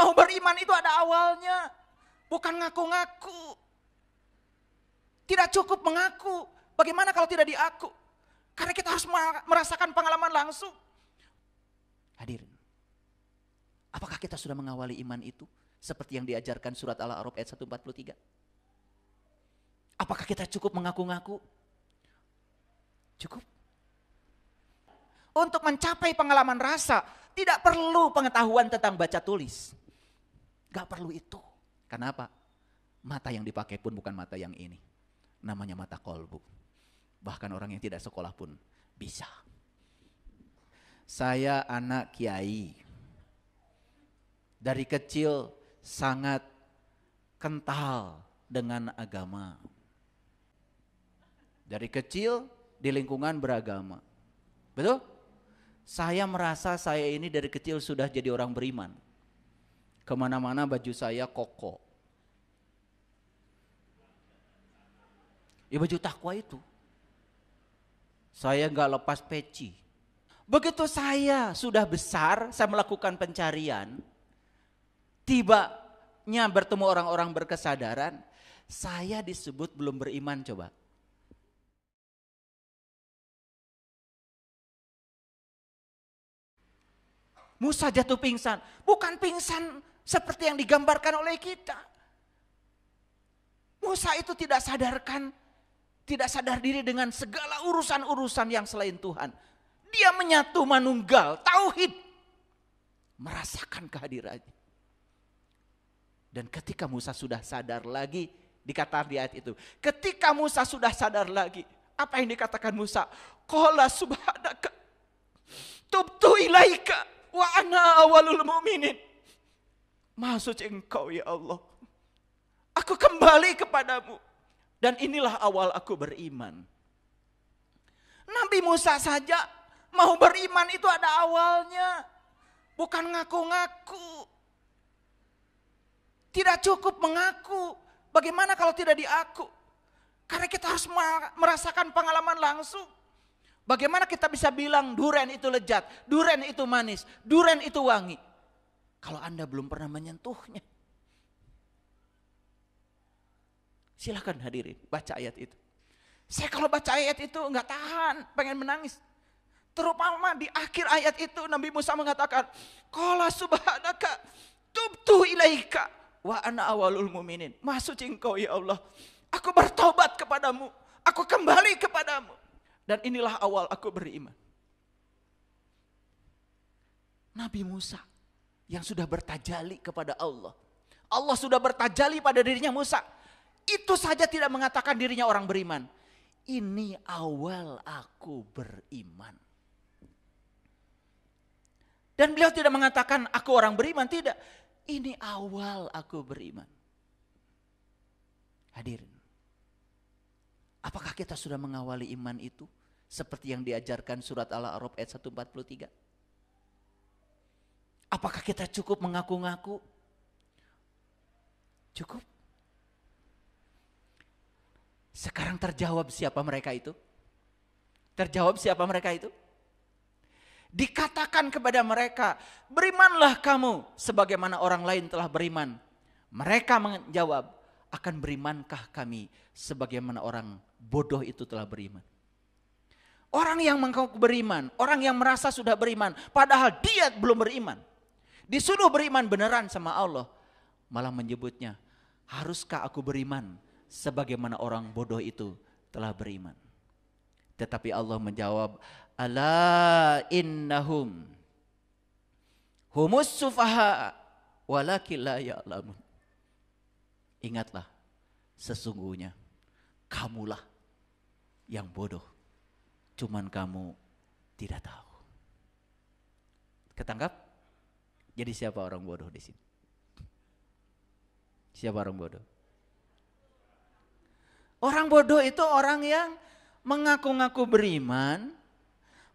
Mau beriman itu ada awalnya, bukan ngaku-ngaku. Tidak cukup mengaku. Bagaimana kalau tidak diaku? Karena kita harus merasakan pengalaman langsung. Hadirin, apakah kita sudah mengawali iman itu seperti yang diajarkan surat Al-A'raf ayat 143? Apakah kita cukup mengaku-ngaku? Cukup. Untuk mencapai pengalaman rasa, tidak perlu pengetahuan tentang baca tulis. Gak perlu itu. Kenapa? Mata yang dipakai pun bukan mata yang ini. Namanya mata kolbu. Bahkan orang yang tidak sekolah pun bisa. Saya anak kiai. Dari kecil sangat kental dengan agama. Dari kecil di lingkungan beragama. Betul? Saya merasa saya ini dari kecil sudah jadi orang beriman. Kemana-mana baju saya koko. Ya baju takwa itu. Saya gak lepas peci. Begitu saya sudah besar, saya melakukan pencarian. Tibanya bertemu orang-orang berkesadaran. Saya disebut belum beriman coba. Musa jatuh pingsan. Bukan pingsan seperti yang digambarkan oleh kita. Musa itu tidak sadar diri dengan segala urusan-urusan yang selain Tuhan. Dia menyatu manunggal, tauhid. Merasakan kehadirannya. Dan ketika Musa sudah sadar lagi, dikatakan di ayat itu. Ketika Musa sudah sadar lagi, apa yang dikatakan Musa? Qala subhanaka tubtu ilaika. Wa ana awalul mu'minin. Maha suci Engkau ya Allah. Aku kembali kepadamu. Dan inilah awal aku beriman. Nabi Musa saja mau beriman itu ada awalnya. Bukan ngaku-ngaku. Tidak cukup mengaku. Bagaimana kalau tidak diaku? Karena kita harus merasakan pengalaman langsung. Bagaimana kita bisa bilang durian itu lezat, durian itu manis, durian itu wangi. Kalau Anda belum pernah menyentuhnya. Silakan hadirin, baca ayat itu. Saya kalau baca ayat itu enggak tahan, pengen menangis. Terutama di akhir ayat itu Nabi Musa mengatakan, Qala subhanaka tubtu ilaika wa ana awalul mu'minin. Maha suci Engkau ya Allah. Aku bertobat kepadamu, aku kembali kepadamu. Dan inilah awal aku beriman. Nabi Musa yang sudah bertajali kepada Allah. Allah sudah bertajali pada dirinya Musa. Itu saja tidak mengatakan dirinya orang beriman. Ini awal aku beriman. Dan beliau tidak mengatakan aku orang beriman. Tidak. Ini awal aku beriman. Hadirin. Apakah kita sudah mengawali iman itu? Seperti yang diajarkan surat Al-A'raf ayat 143. Apakah kita cukup mengaku-ngaku? Cukup? Sekarang terjawab siapa mereka itu? Terjawab siapa mereka itu? Dikatakan kepada mereka, berimanlah kamu sebagaimana orang lain telah beriman. Mereka menjawab, akan berimankah kami sebagaimana orang bodoh itu telah beriman? Orang yang mengaku beriman, orang yang merasa sudah beriman, padahal dia belum beriman. Disuruh beriman beneran sama Allah, malah menyebutnya, haruskah aku beriman sebagaimana orang bodoh itu telah beriman? Tetapi Allah menjawab, ala innahum humus sufaha walakin la ya'lamun. Ingatlah, sesungguhnya kamulah yang bodoh. Cuman kamu tidak tahu. Ketangkap? Jadi siapa orang bodoh di sini? Siapa orang bodoh? Orang bodoh itu orang yang mengaku-ngaku beriman,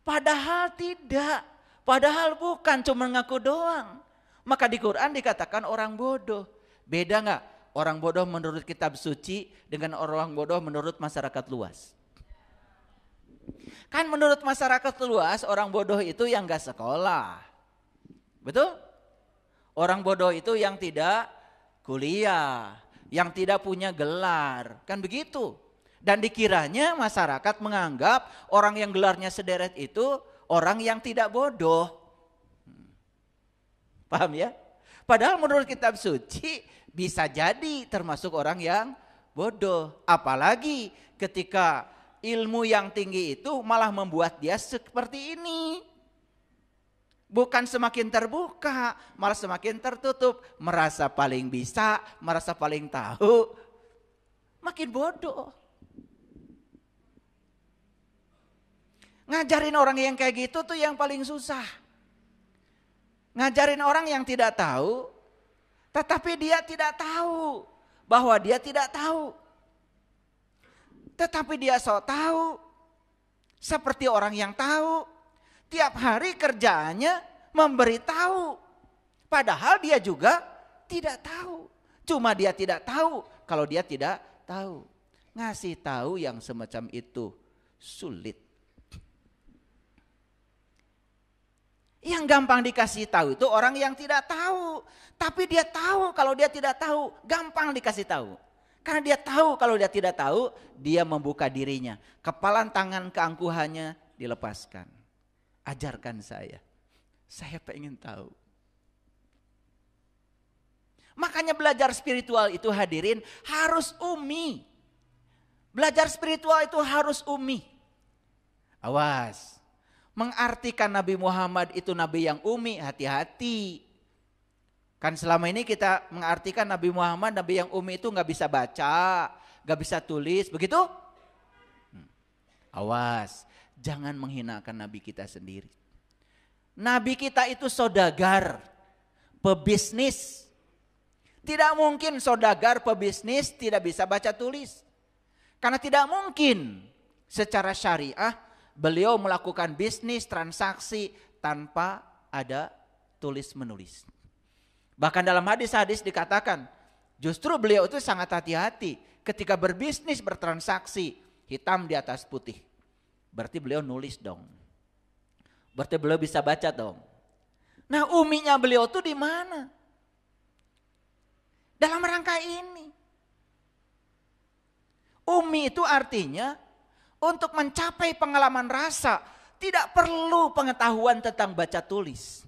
padahal tidak. Padahal bukan, cuma ngaku doang. Maka di Quran dikatakan orang bodoh. Beda nggak? Orang bodoh menurut kitab suci dengan orang bodoh menurut masyarakat luas. Kan menurut masyarakat luas orang bodoh itu yang gak sekolah. Betul? Orang bodoh itu yang tidak kuliah, yang tidak punya gelar, kan begitu. Dan dikiranya masyarakat menganggap orang yang gelarnya sederet itu orang yang tidak bodoh. Paham ya? Padahal menurut kitab suci bisa jadi termasuk orang yang bodoh. Apalagi ketika ilmu yang tinggi itu malah membuat dia seperti ini. Bukan semakin terbuka, malah semakin tertutup. Merasa paling bisa, merasa paling tahu. Makin bodoh. Ngajarin orang yang kayak gitu tuh yang paling susah. Ngajarin orang yang tidak tahu, tetapi dia tidak tahu bahwa dia tidak tahu. Tetapi dia sok tahu, seperti orang yang tahu. Tiap hari kerjaannya memberitahu, padahal dia juga tidak tahu. Cuma dia tidak tahu kalau dia tidak tahu. Ngasih tahu yang semacam itu sulit. Yang gampang dikasih tahu itu orang yang tidak tahu. Tapi dia tahu kalau dia tidak tahu, gampang dikasih tahu. Karena dia tahu kalau dia tidak tahu, dia membuka dirinya. Kepalan tangan keangkuhannya dilepaskan. Ajarkan saya pengen tahu. Makanya belajar spiritual itu hadirin harus umi. Belajar spiritual itu harus umi. Awas. Mengartikan Nabi Muhammad itu Nabi yang umi, hati-hati. Kan selama ini kita mengartikan Nabi Muhammad, Nabi yang umi itu gak bisa baca, gak bisa tulis, begitu? Awas, jangan menghinakan Nabi kita sendiri. Nabi kita itu saudagar, pebisnis. Tidak mungkin saudagar, pebisnis tidak bisa baca tulis. Karena tidak mungkin secara syariah beliau melakukan bisnis, transaksi tanpa ada tulis menulis. Bahkan dalam hadis-hadis dikatakan, justru beliau itu sangat hati-hati ketika berbisnis, bertransaksi, hitam di atas putih. Berarti beliau nulis dong. Berarti beliau bisa baca dong. Nah, uminya beliau tuh di mana? Dalam rangka ini. Umi itu artinya untuk mencapai pengalaman rasa tidak perlu pengetahuan tentang baca tulis.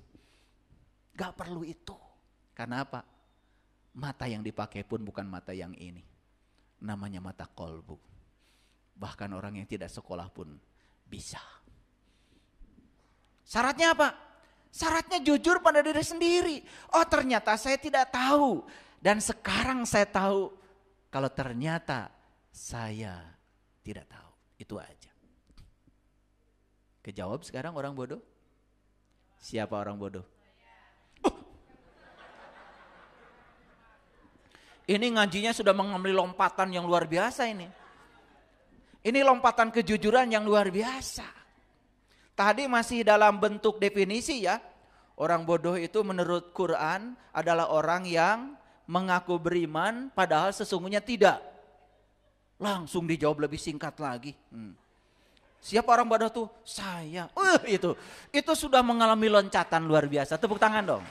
Gak perlu itu. Karena apa? Mata yang dipakai pun bukan mata yang ini. Namanya mata kolbu. Bahkan orang yang tidak sekolah pun bisa. Syaratnya apa? Syaratnya jujur pada diri sendiri. Oh, ternyata saya tidak tahu. Dan sekarang saya tahu. Kalau ternyata saya tidak tahu. Itu aja. Kejawab sekarang orang bodoh? Siapa orang bodoh? Ini ngajinya sudah mengambil lompatan yang luar biasa ini. Ini lompatan kejujuran yang luar biasa. Tadi masih dalam bentuk definisi ya. Orang bodoh itu menurut Quran adalah orang yang mengaku beriman padahal sesungguhnya tidak. Langsung dijawab lebih singkat lagi. Siapa orang bodoh tuh? Saya. Itu sudah mengalami loncatan luar biasa. Tepuk tangan dong.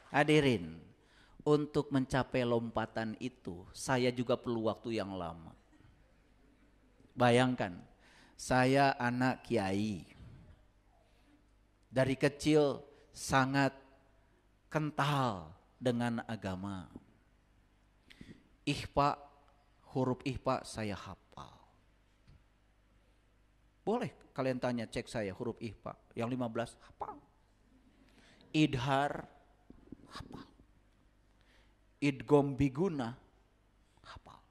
Hadirin, untuk mencapai lompatan itu saya juga perlu waktu yang lama. Bayangkan, saya anak kiai. Dari kecil sangat kental dengan agama. Ihfa, huruf ihfa saya hafal. Boleh kalian tanya, cek saya huruf ihfa. Yang 15 hafal. Idhar hafal. Idgham biguna hafal.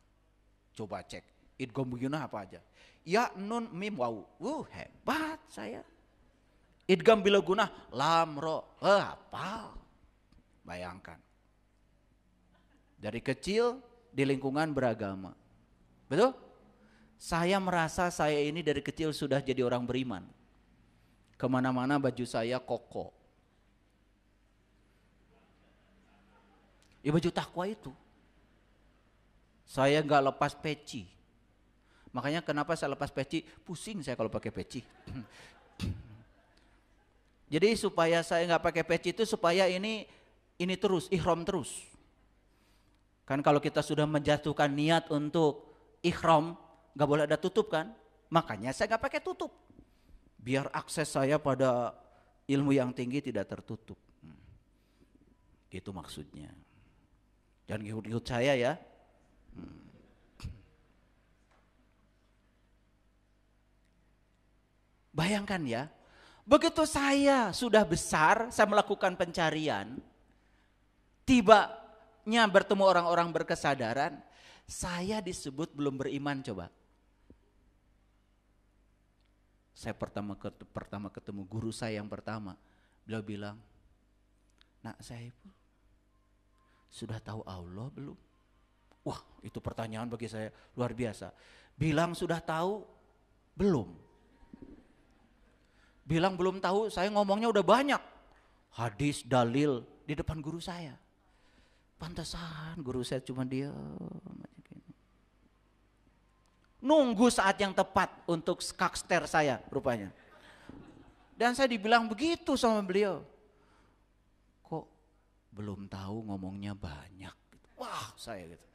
Coba cek. Idgham biguna apa aja? Ya, nun, mim, waw. Hebat saya. Idgham bilaguna lam, ro. Hafal. Bayangkan. Dari kecil di lingkungan beragama. Betul? Saya merasa saya ini dari kecil sudah jadi orang beriman. Kemana-mana baju saya koko. Ya baju takwa itu. Saya gak lepas peci. Makanya kenapa saya lepas peci? Pusing saya kalau pakai peci. Jadi supaya saya nggak pakai peci itu supaya ini terus, ihram terus. Kan kalau kita sudah menjatuhkan niat untuk ihram, nggak boleh ada tutup kan? Makanya saya nggak pakai tutup. Biar akses saya pada ilmu yang tinggi tidak tertutup. Itu maksudnya. Jangan ikut-ikut saya ya. Bayangkan ya, begitu saya sudah besar, saya melakukan pencarian, tibanya bertemu orang-orang berkesadaran, saya disebut belum beriman coba. Saya pertama ketemu guru saya yang pertama, beliau bilang, "Nak Saiful, sudah tahu Allah belum?" Wah, itu pertanyaan bagi saya luar biasa. Bilang sudah tahu, belum. Bilang belum tahu, saya ngomongnya udah banyak. Hadis, dalil di depan guru saya. Pantesan guru saya cuma diam. Nunggu saat yang tepat untuk skakster saya rupanya. Dan saya dibilang begitu sama beliau. Kok belum tahu ngomongnya banyak. Wah, saya gitu.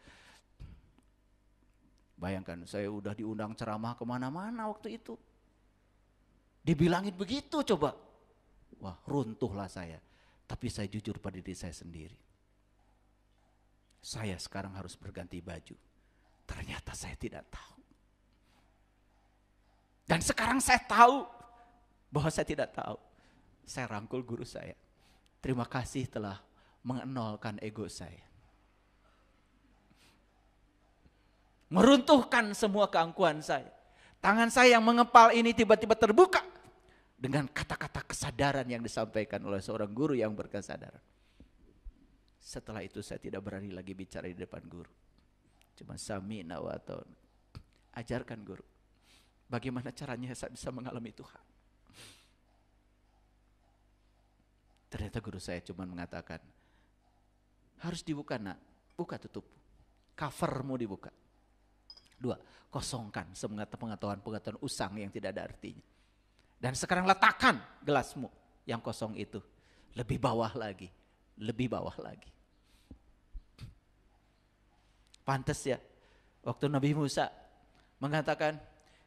Bayangkan saya udah diundang ceramah kemana-mana waktu itu. Dibilangin begitu coba. Wah, runtuhlah saya. Tapi saya jujur pada diri saya sendiri. Saya sekarang harus berganti baju. Ternyata saya tidak tahu. Dan sekarang saya tahu bahwa saya tidak tahu. Saya rangkul guru saya. Terima kasih telah mengenolkan ego saya. Meruntuhkan semua keangkuhan saya. Tangan saya yang mengepal ini tiba-tiba terbuka dengan kata-kata kesadaran yang disampaikan oleh seorang guru yang berkesadaran. Setelah itu saya tidak berani lagi bicara di depan guru. Cuma sami'na wa ata'na. Ajarkan guru. Bagaimana caranya saya bisa mengalami Tuhan. Ternyata guru saya cuma mengatakan, harus dibuka nak, buka tutup. Covermu dibuka. 2, kosongkan pengetahuan usang yang tidak ada artinya. Dan sekarang letakkan gelasmu yang kosong itu. Lebih bawah lagi. Lebih bawah lagi. Pantes ya. Waktu Nabi Musa mengatakan,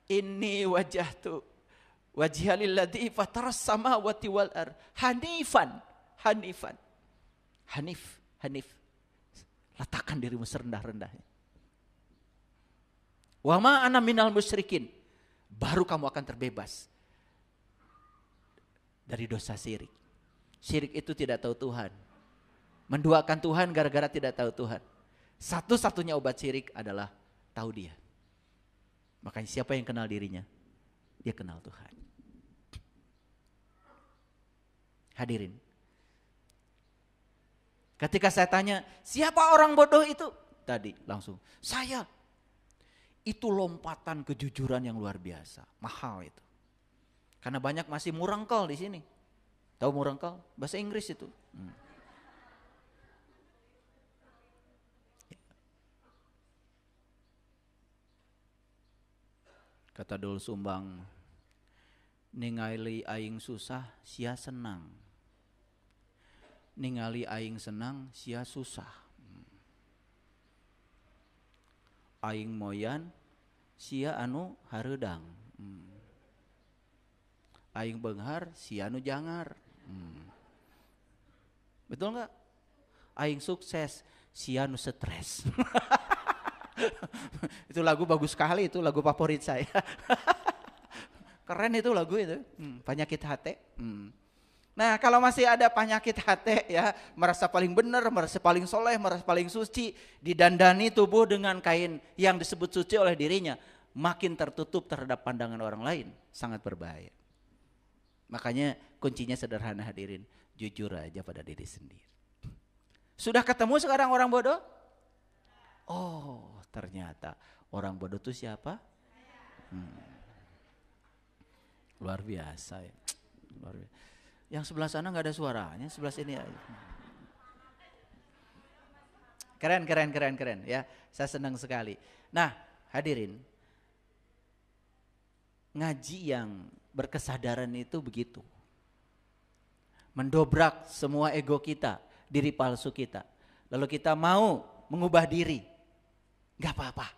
Inni wajahtu wajhalilladzi fataras samawati wal ar hanifan. Hanif. Letakkan dirimu serendah-rendahnya. Wa ma ana minal musyrikin. Baru kamu akan terbebas dari dosa syirik. Syirik itu tidak tahu Tuhan. Menduakan Tuhan gara-gara tidak tahu Tuhan. Satu-satunya obat syirik adalah tahu Dia. Makanya siapa yang kenal dirinya? Dia kenal Tuhan. Hadirin. Ketika saya tanya, siapa orang bodoh itu? Tadi langsung, saya. Itu lompatan kejujuran yang luar biasa, mahal itu. Karena banyak masih murengkel di sini. Tahu murengkel? Bahasa Inggris itu. Kata Dul Sumbang, ningali aing susah, sia senang. Ningali aing senang, sia susah. Aing moyan, sia anu hareudang. Aing beunghar, sia anu jangar. Betul enggak? Aing sukses, sia anu stres. Itu lagu bagus sekali, itu lagu favorit saya. Keren itu lagu itu, penyakit hati. Nah kalau masih ada penyakit hati ya, merasa paling benar, merasa paling soleh, merasa paling suci, didandani tubuh dengan kain yang disebut suci oleh dirinya, makin tertutup terhadap pandangan orang lain, sangat berbahaya. Makanya kuncinya sederhana hadirin, jujur aja pada diri sendiri. Sudah ketemu sekarang orang bodoh? Oh ternyata orang bodoh itu siapa? Luar biasa ya, luar biasa. Yang sebelah sana nggak ada suaranya, sebelah sini aja. Keren ya. Saya senang sekali. Nah, hadirin. Ngaji yang berkesadaran itu begitu. mendobrak semua ego kita, diri palsu kita. Lalu kita mau mengubah diri. Gak apa-apa.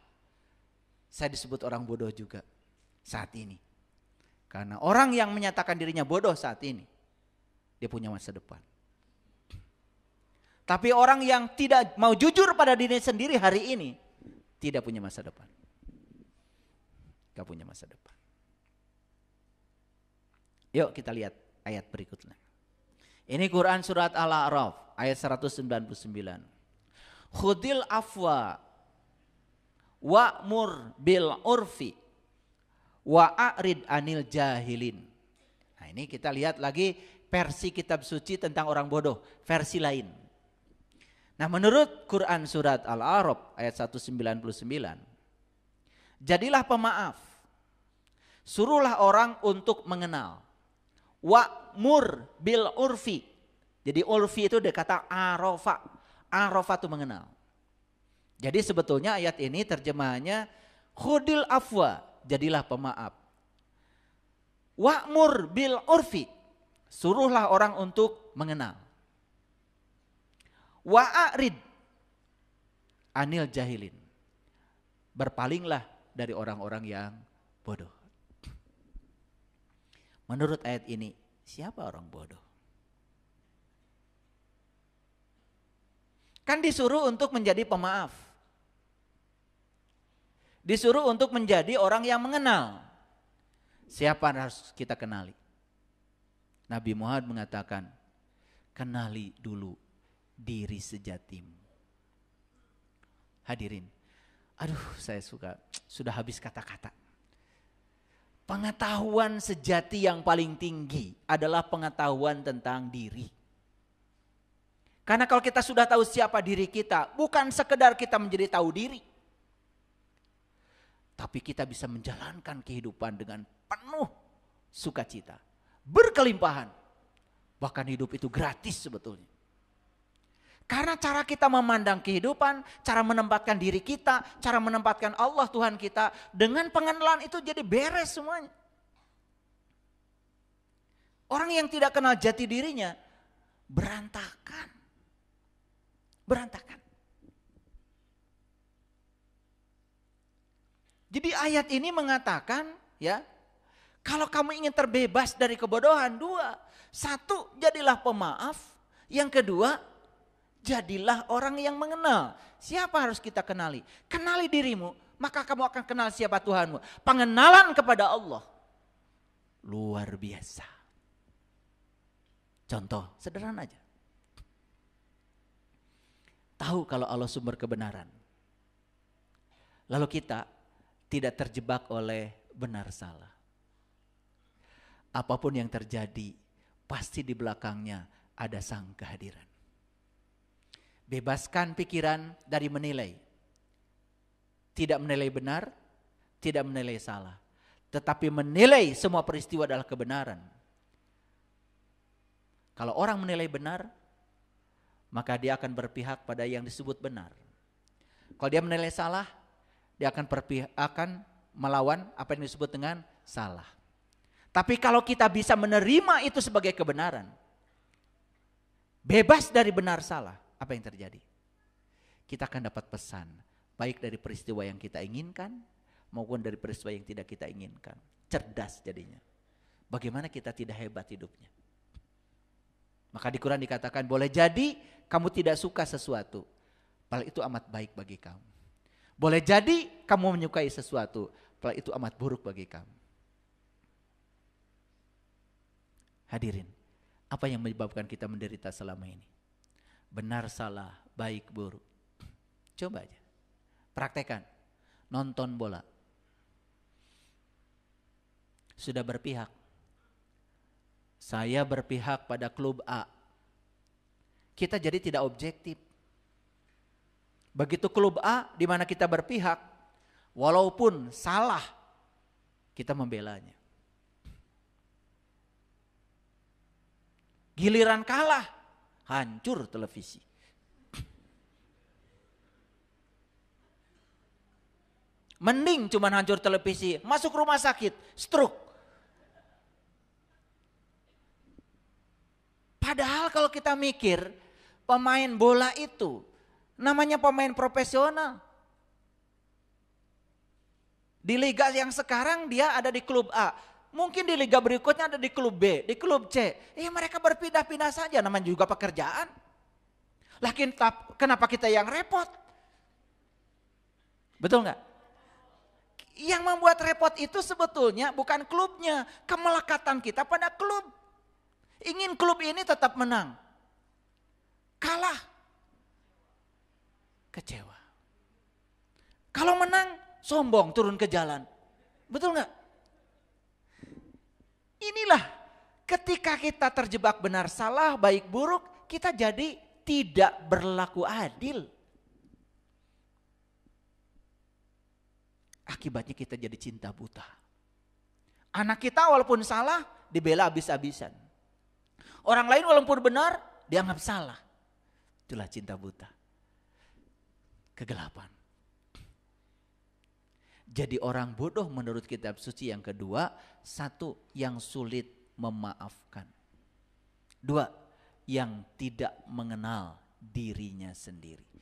Saya disebut orang bodoh juga saat ini. Karena orang yang menyatakan dirinya bodoh saat ini, dia punya masa depan. Tapi orang yang tidak mau jujur pada diri sendiri hari ini, tidak punya masa depan. Gak punya masa depan. Yuk kita lihat ayat berikutnya. Ini Quran surat Al-A'raf ayat 199. Khudil afwa wa'mur bil urfi wa'arid anil jahilin. Nah ini kita lihat lagi versi kitab suci tentang orang bodoh, versi lain. Nah menurut Quran surat Al-A'raf ayat 199, jadilah pemaaf, suruhlah orang untuk mengenal. Wa'mur bil urfi. Jadi urfi itu dari kata arofa. Arofa itu mengenal. Jadi sebetulnya ayat ini terjemahannya khudil afwa, jadilah pemaaf. Wa'mur bil urfi, suruhlah orang untuk mengenal. Wa'arid anil jahilin, berpalinglah dari orang-orang yang bodoh. Menurut ayat ini, siapa orang bodoh? Kan disuruh untuk menjadi pemaaf. Disuruh untuk menjadi orang yang mengenal. Siapa yang harus kita kenali? Nabi Muhammad mengatakan, kenali dulu diri sejatimu. Hadirin, saya sudah habis kata-kata. Pengetahuan sejati yang paling tinggi adalah pengetahuan tentang diri. Karena kalau kita sudah tahu siapa diri kita, bukan sekedar kita menjadi tahu diri. Tapi kita bisa menjalankan kehidupan dengan penuh sukacita, berkelimpahan. Bahkan hidup itu gratis sebetulnya. Karena cara kita memandang kehidupan, cara menempatkan diri kita, cara menempatkan Allah Tuhan kita, dengan pengenalan itu jadi beres semuanya. Orang yang tidak kenal jati dirinya, berantakan. Berantakan. Jadi ayat ini mengatakan, ya, kalau kamu ingin terbebas dari kebodohan, dua. Satu, jadilah pemaaf. Yang kedua, jadilah orang yang mengenal. Siapa harus kita kenali? Kenali dirimu, maka kamu akan kenal siapa Tuhanmu. Pengenalan kepada Allah luar biasa. Contoh sederhana aja. Tahu kalau Allah sumber kebenaran. Lalu kita tidak terjebak oleh benar salah. Apapun yang terjadi, pasti di belakangnya ada sang kehadiran. Bebaskan pikiran dari menilai. Tidak menilai benar, tidak menilai salah. Tetapi menilai semua peristiwa adalah kebenaran. Kalau orang menilai benar, maka dia akan berpihak pada yang disebut benar. Kalau dia menilai salah, dia akan melawan apa yang disebut dengan salah. Tapi kalau kita bisa menerima itu sebagai kebenaran, bebas dari benar salah, apa yang terjadi? Kita akan dapat pesan, baik dari peristiwa yang kita inginkan, maupun dari peristiwa yang tidak kita inginkan. Cerdas jadinya. Bagaimana kita tidak hebat hidupnya? Maka di Quran dikatakan, boleh jadi kamu tidak suka sesuatu, padahal itu amat baik bagi kamu. Boleh jadi kamu menyukai sesuatu, padahal itu amat buruk bagi kamu. Hadirin, apa yang menyebabkan kita menderita selama ini? Benar salah, baik buruk. Coba aja, praktekkan. Nonton bola. Sudah berpihak. Saya berpihak pada klub A. Kita jadi tidak objektif. Begitu klub A di mana kita berpihak, walaupun salah, kita membelanya. Giliran kalah, hancur televisi. Mending cuman hancur televisi, masuk rumah sakit, stroke. Padahal kalau kita mikir, pemain bola itu namanya pemain profesional. Di liga yang sekarang dia ada di klub A. Mungkin di liga berikutnya ada di klub B, di klub C. Mereka berpindah-pindah saja, namanya juga pekerjaan. Lakin kenapa kita yang repot? Betul nggak? Yang membuat repot itu sebetulnya bukan klubnya, kemelekatan kita pada klub. Ingin klub ini tetap menang. Kalah, kecewa. Kalau menang, sombong, turun ke jalan. Betul nggak? Inilah ketika kita terjebak benar salah, baik buruk, kita jadi tidak berlaku adil. Akibatnya kita jadi cinta buta. Anak kita walaupun salah, dibela habis-habisan. Orang lain walaupun benar, dianggap salah. Itulah cinta buta. Kegelapan. Jadi orang bodoh menurut kitab suci yang kedua, satu, yang sulit memaafkan. Dua, yang tidak mengenal dirinya sendiri.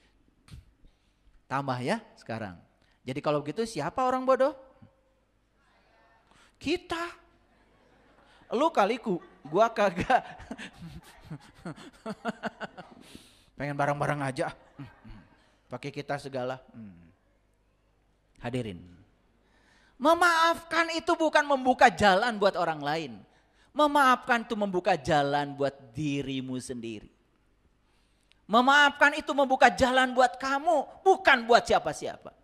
Tambah ya sekarang. Jadi kalau begitu siapa orang bodoh? Kita. Lu kaliku, gua kagak. Pengen bareng-bareng aja. Pakai kita segala. Hadirin. Memaafkan itu bukan membuka jalan buat orang lain. Memaafkan itu membuka jalan buat dirimu sendiri. Memaafkan itu membuka jalan buat kamu, bukan buat siapa-siapa.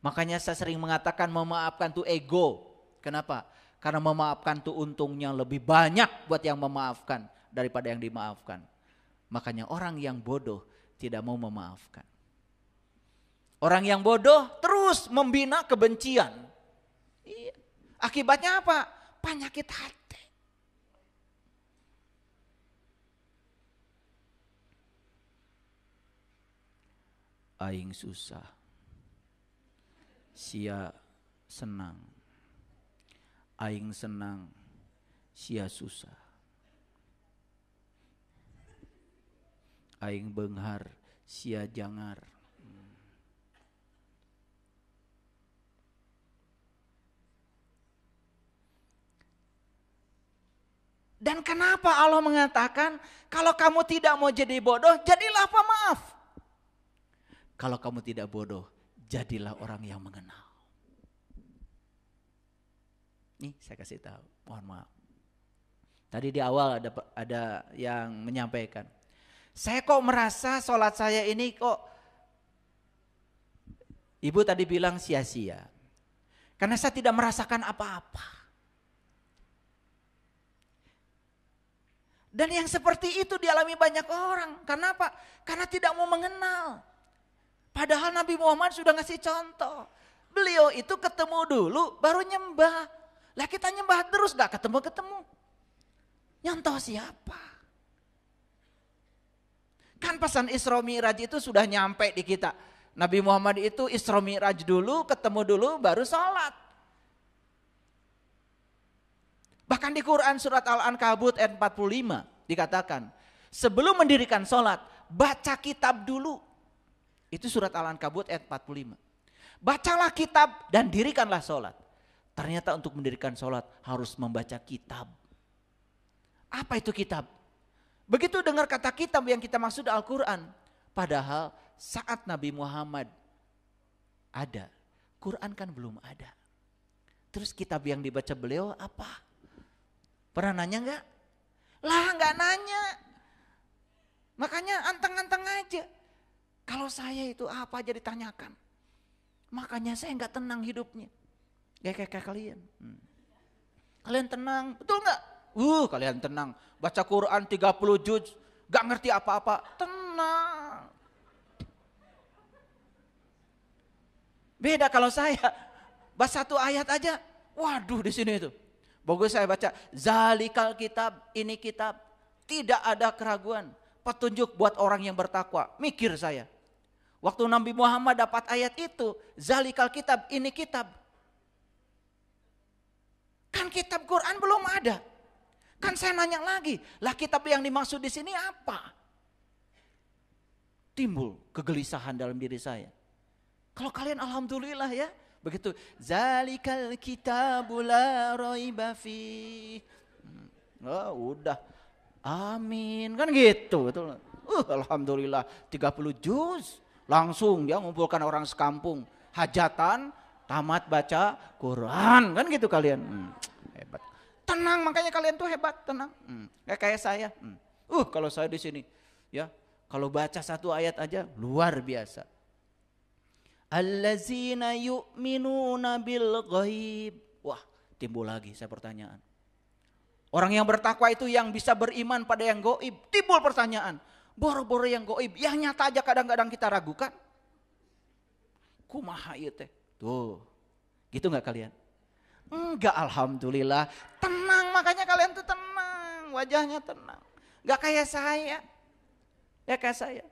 Makanya saya sering mengatakan memaafkan itu ego. Kenapa? Karena memaafkan itu untungnya lebih banyak buat yang memaafkan daripada yang dimaafkan. Makanya orang yang bodoh tidak mau memaafkan. Orang yang bodoh terus membina kebencian. Akibatnya apa? Penyakit hati. Aing susah. Sia senang. Aing senang. Sia susah. Aing beunghar. Sia jangar. Dan kenapa Allah mengatakan kalau kamu tidak mau jadi bodoh, jadilah pemaaf. Kalau kamu tidak bodoh, jadilah orang yang mengenal. Nih saya kasih tahu, mohon maaf. Tadi di awal ada yang menyampaikan. Saya kok merasa sholat saya ini kok, ibu tadi bilang sia-sia. Karena saya tidak merasakan apa-apa. Dan yang seperti itu dialami banyak orang. Kenapa? Karena tidak mau mengenal. Padahal Nabi Muhammad sudah ngasih contoh. Beliau itu ketemu dulu baru nyembah. Lah kita nyembah terus gak ketemu-ketemu. Nyontoh siapa? Kan pesan Isra Mi'raj itu sudah nyampe di kita. Nabi Muhammad itu Isra Mi'raj dulu, ketemu dulu baru sholat. Bahkan di Quran surat Al-Ankabut ayat 45 dikatakan, sebelum mendirikan sholat, baca kitab dulu. Itu surat Al-Ankabut ayat 45. Bacalah kitab dan dirikanlah sholat. Ternyata untuk mendirikan sholat harus membaca kitab. Apa itu kitab? Begitu dengar kata kitab yang kita maksud Al-Quran. Padahal saat Nabi Muhammad ada, Quran kan belum ada. Terus kitab yang dibaca beliau apa? Pernah nanya enggak? Lah enggak nanya. Makanya anteng-anteng aja. Kalau saya itu apa aja ditanyakan. Makanya saya enggak tenang hidupnya. Kayak kalian. Kalian tenang, betul enggak? Kalian tenang. Baca Quran 30 juz, enggak ngerti apa-apa. Tenang. Beda kalau saya baca satu ayat aja. Waduh di sini itu. Bagus saya baca, zalikal kitab, ini kitab. Tidak ada keraguan, petunjuk buat orang yang bertakwa. Mikir saya. Waktu Nabi Muhammad dapat ayat itu, zalikal kitab, ini kitab. Kan kitab Quran belum ada. Kan saya nanya lagi, lah kitab yang dimaksud di sini apa? Timbul kegelisahan dalam diri saya. Kalau kalian alhamdulillah ya, begitu. Zalikal kitabul la raiba fi. Oh, udah. Amin. Kan gitu, betul. Alhamdulillah 30 juz. Langsung dia ngumpulkan orang sekampung. Hajatan, tamat baca Quran. Kan gitu kalian. Hebat. Tenang, makanya kalian tuh hebat, tenang. Kayak saya. Kalau saya di sini ya, kalau baca satu ayat aja luar biasa. Allazina yu'minuna bil ghaib. Wah, timbul lagi saya pertanyaan. Orang yang bertakwa itu yang bisa beriman pada yang gaib. Timbul pertanyaan. Boro-boro yang gaib, yang nyata aja kadang-kadang kita ragukan. Kumaha ieu teh? Tuh. Gitu enggak kalian? Enggak, alhamdulillah. Tenang, makanya kalian tuh tenang, wajahnya tenang. Enggak kayak saya. Ya kayak saya.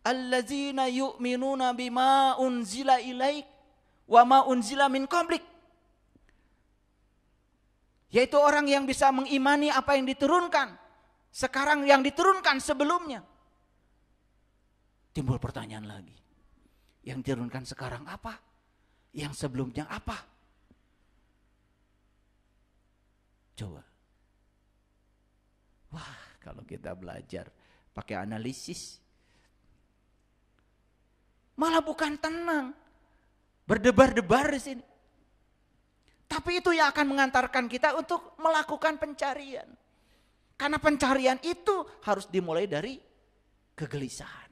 Allazina yu'minuna bima unzila ilaik wa ma unzila min qablik. Yaitu orang yang bisa mengimani apa yang diturunkan sekarang, yang diturunkan sebelumnya. Timbul pertanyaan lagi. Yang diturunkan sekarang apa? Yang sebelumnya apa? Coba. Wah, kalau kita belajar pakai analisis, malah bukan tenang, berdebar-debar di sini. Tapi itu yang akan mengantarkan kita untuk melakukan pencarian. Karena pencarian itu harus dimulai dari kegelisahan.